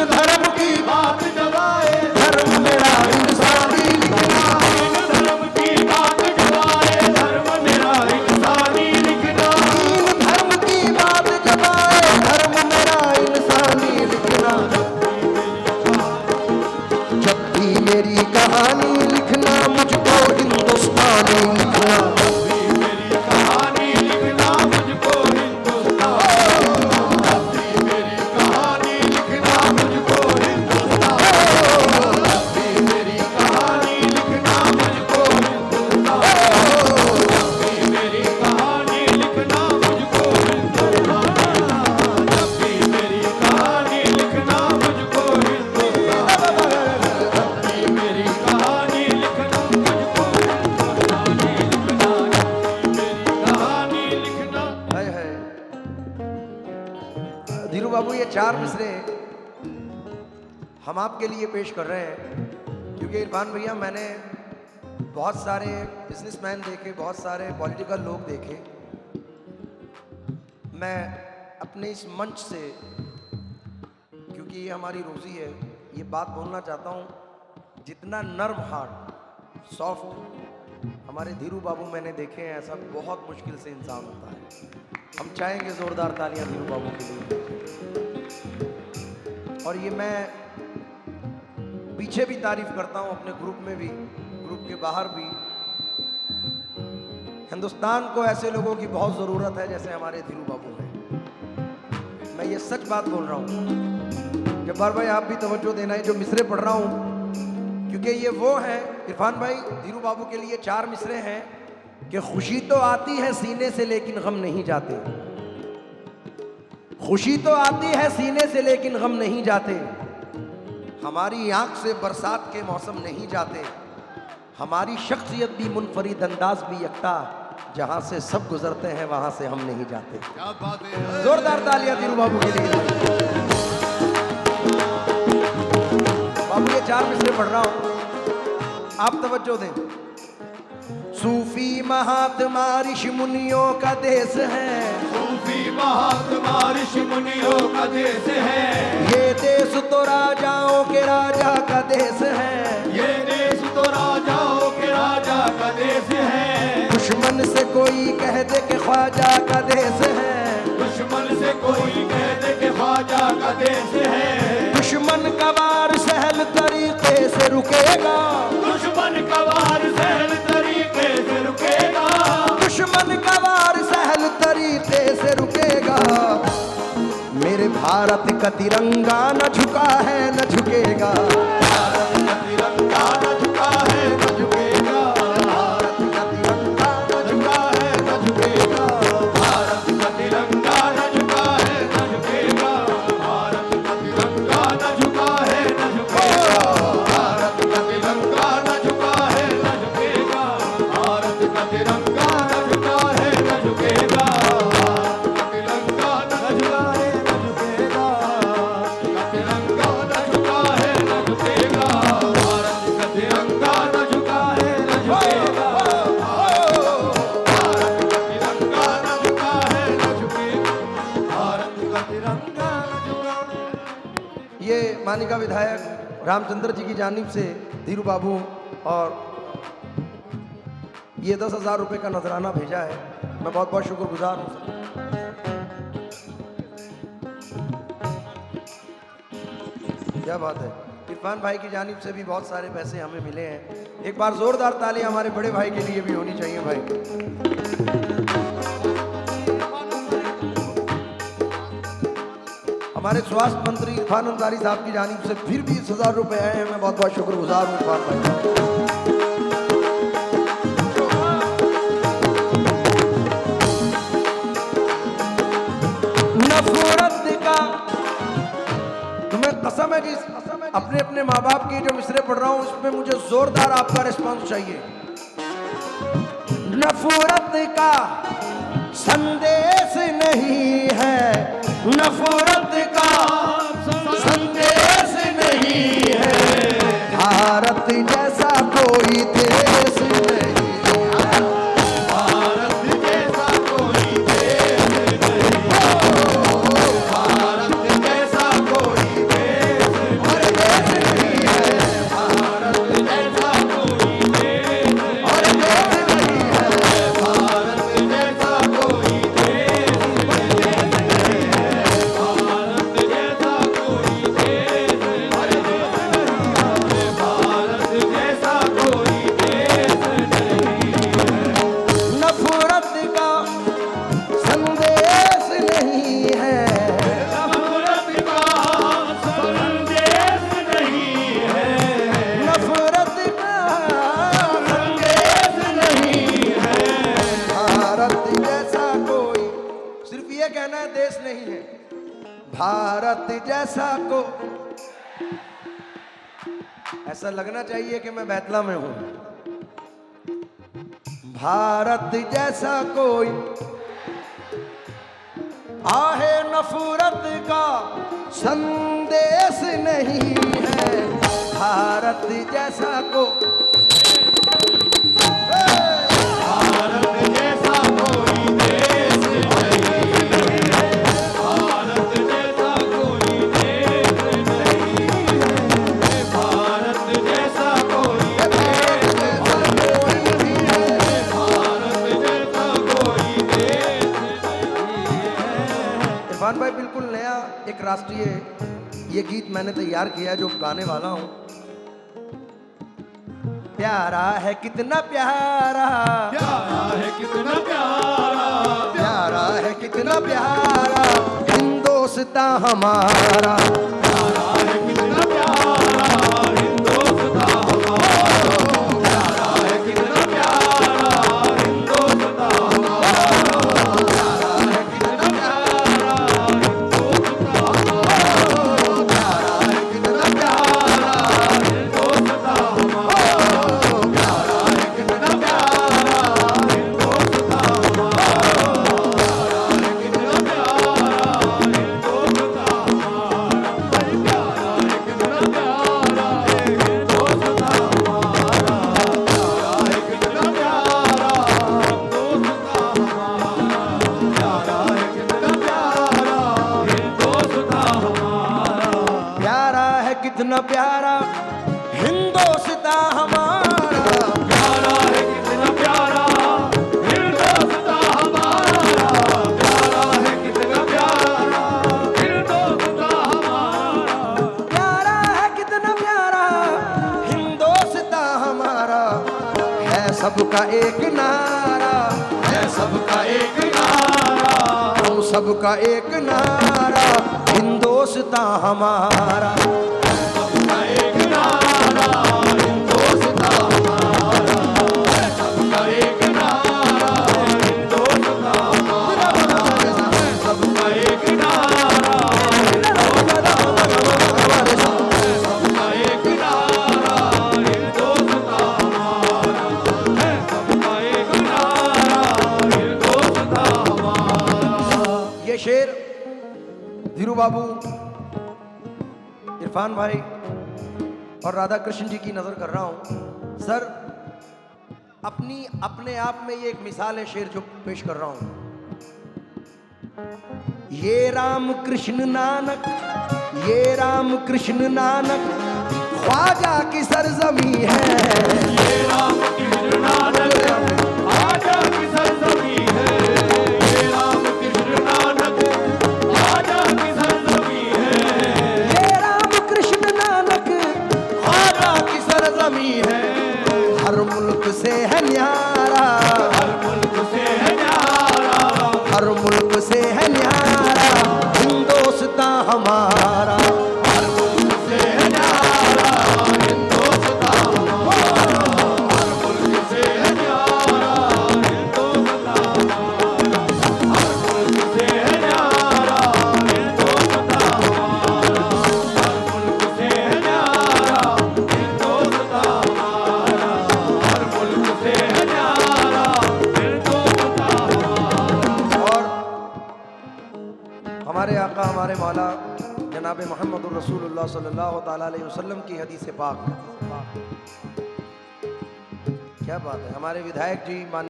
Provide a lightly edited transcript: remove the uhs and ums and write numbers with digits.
धर्म की बात जब आए, धर्म मेरा इंसानी लिखना। दीन धर्म की बात जब आए, धर्म मेरा इंसानी लिखना। दीन धर्म की बात जब आए, धर्म मेरा इंसानी लिखना। जब भी मेरी कहानी लिखना, मुझको हिंदुस्तानी लिखना। धीरू बाबू, ये 4 मिसरे हम आपके लिए पेश कर रहे हैं, क्योंकि इरफान भैया, मैंने बहुत सारे बिजनेसमैन देखे, बहुत सारे पॉलिटिकल लोग देखे। मैं अपने इस मंच से, क्योंकि ये हमारी रोज़ी है, ये बात बोलना चाहता हूँ, जितना नर्म हार्ट, सॉफ्ट हमारे धीरू बाबू मैंने देखे हैं, ऐसा बहुत मुश्किल से इंसान होता है। हम चाहेंगे ज़ोरदार तालियां धीरू बाबू के लिए। और ये मैं पीछे भी तारीफ करता हूं, अपने ग्रुप में भी, ग्रुप के बाहर भी। हिंदुस्तान को ऐसे लोगों की बहुत ज़रूरत है जैसे हमारे धीरू बाबू हैं। मैं ये सच बात बोल रहा हूँ। जब्बार भाई, आप भी तवज्जो देना है जो मिसरे पढ़ रहा हूँ, क्योंकि ये वो हैं, इरफान भाई, धीरू बाबू के लिए 4 मिसरे हैं कि खुशी तो आती है सीने से लेकिन गम नहीं जाते। खुशी तो आती है सीने से लेकिन गम नहीं जाते। हमारी आंख से बरसात के मौसम नहीं जाते। हमारी शख्सियत भी मुनफरिद, अंदाज भी यकता, जहां से सब गुजरते हैं वहां से हम नहीं जाते। क्या बात है, जोरदार तालियां धीरू बाबू के लिए। बाबू, ये 4 मिसरे पढ़ रहा हूं, आप तवज्जो दें। सूफी महात्मा ऋषि मुनियों का देश है, सूफी महात्मा ऋषि मुनियों का देश है। ये देश तो राजाओं के राजा का देश है, ये देश तो राजाओं के राजा का देश है। दुश्मन से कोई कह दे कि ख्वाजा का देश है, दुश्मन से कोई कह दे कि ख्वाजा का देश है। दुश्मन का वार सहल तरीके से रुकेगा, दुश्मन का वार सहल तरीके से रुकेगा। दुश्मन का वार सहल तरीके से रुकेगा। मेरे भारत का तिरंगा न झुका है न झुकेगा। भारत का तिरंगा न झुका है न झुकेगा। भारत का तिरंगा न झुका है न झुकेगा। भारत का तिरंगा न झुका है न झुकेगा। भारत का तिरंगा न झुका है न झुकेगा। भारत का तिरंगा न झुका है न झुकेगा। भारत का तिरंगा न झुका है न झुकेगा। ये मानिका विधायक रामचंद्र जी की जानिब से धीरू बाबू और ये 10,000 रुपये का नजराना भेजा है। मैं बहुत बहुत शुक्रगुजार हूँ। क्या बात है। इरफान भाई की जानिब से भी बहुत सारे पैसे हमें मिले हैं। एक बार जोरदार ताली हमारे बड़े भाई के लिए भी होनी चाहिए भाई। हमारे स्वास्थ्य मंत्री इरफान अंसारी साहब की जानिब से फिर 20,000 रुपये आए हैं। मैं बहुत बहुत शुक्रगुजार हूँ इरफान भाई। नफरत का तुम्हें कसम है कि अपने अपने माँ बाप की जो मिसरे पढ़ रहा हूँ उसमें मुझे जोरदार आपका रिस्पांस चाहिए। नफरत का संदेश नहीं है, नफरत का संदेश नहीं है। भारत जैसा कोई देश नहीं, भारत जैसा कोई देश नहीं, भारत जैसा कोई देश जैसा को, ऐसा लगना चाहिए कि मैं बैतला में हूं। भारत जैसा कोई आहे नफरत का संदेश नहीं है, भारत जैसा को, भारत जैसा कोई देश नहीं है, भारत जैसा कोई देश नहीं है, भारत जैसा कोई देश नहीं है, भारत जैसा कोई देश नहीं है। इरफान भाई बिल्कुल नया एक राष्ट्रीय ये गीत मैंने तैयार किया है जो गाने वाला हूं। प्यारा है कितना प्यारा, प्यारा है कितना प्यारा, प्यारा है कितना प्यारा हिंदुस्तां हमारा, प्यारा है कितना प्यारा हिंदुस्तां हमारा, प्यारा है कितना प्यारा हिंदुस्तां हमारा, प्यारा है कितना प्यारा हिंदुस्तां हमारा, प्यारा है कितना प्यारा हिंदुस्तां हमारा, प्यारा है कितना प्यारा हिंदुस्तां हमारा, प्यारा है कितना प्यारा हिंदुस्तां प्यारा है कितना प्यारा हिंदुस्तां हमारा, प्यारा है कितना प्यारा हिंदुस्तां हमारा, प्यारा है कितना प्यारा हिंदुस्तां हमारा, प्यारा है कितना प्यारा हिंदुस्तां हमारा, है सबका एक नारा, है सबका एक नारा, हम सबका एक नारा हिंदुस्तां हमारा, सबका एक नारा हिंदुस्तां हमारा, है सबका एक नारा हिंदुस्तां हमारा, है सबका एक नारा हिंदुस्तां हमारा, है सबका एक नारा हिंदुस्तां हमारा, है सबका एक नारा हिंदुस्तां हमारा। ये शेर धीरू बाबू, इरफान भाई और राधा कृष्ण जी की नजर कर रहा हूं। सर अपने आप में ये एक मिसाल है शेर जो पेश कर रहा हूं। ये राम कृष्ण नानक, ये राम कृष्ण नानक ख्वाजा की सरजमी है, ये राम कृष्ण नानक आजा की सरजमी है, ये राम कृष्ण नानक आजा की सरजमी है, ये राम कृष्ण नानक ख्वाजा की सरजमी है, हर मुल्क से है न्यारा, हर मुल्क से है न्यारा, हर मुल्क से है न्यारा हिंदुस्तां हमारा, हर मुल्क से है न्यारा हिंदुस्तां हमारा, हर मुल्क से है न्यारा हिंदुस्तां हमारा, हर मुल्क से है न्यारा हिंदुस्तां हमारा, हर मुल्क से है न्यारा हिंदुस्तां हमारा, हर मुल्क से है न्यारा हिंदुस्तां हमारा। और हमारे आका हमारे मौला जनाब मोहम्मद रसूलुल्लाह सल्लल्लाहु ताला अलैहि वसल्लम की हदीस पाक, क्या बात है। हमारे विधायक जी मान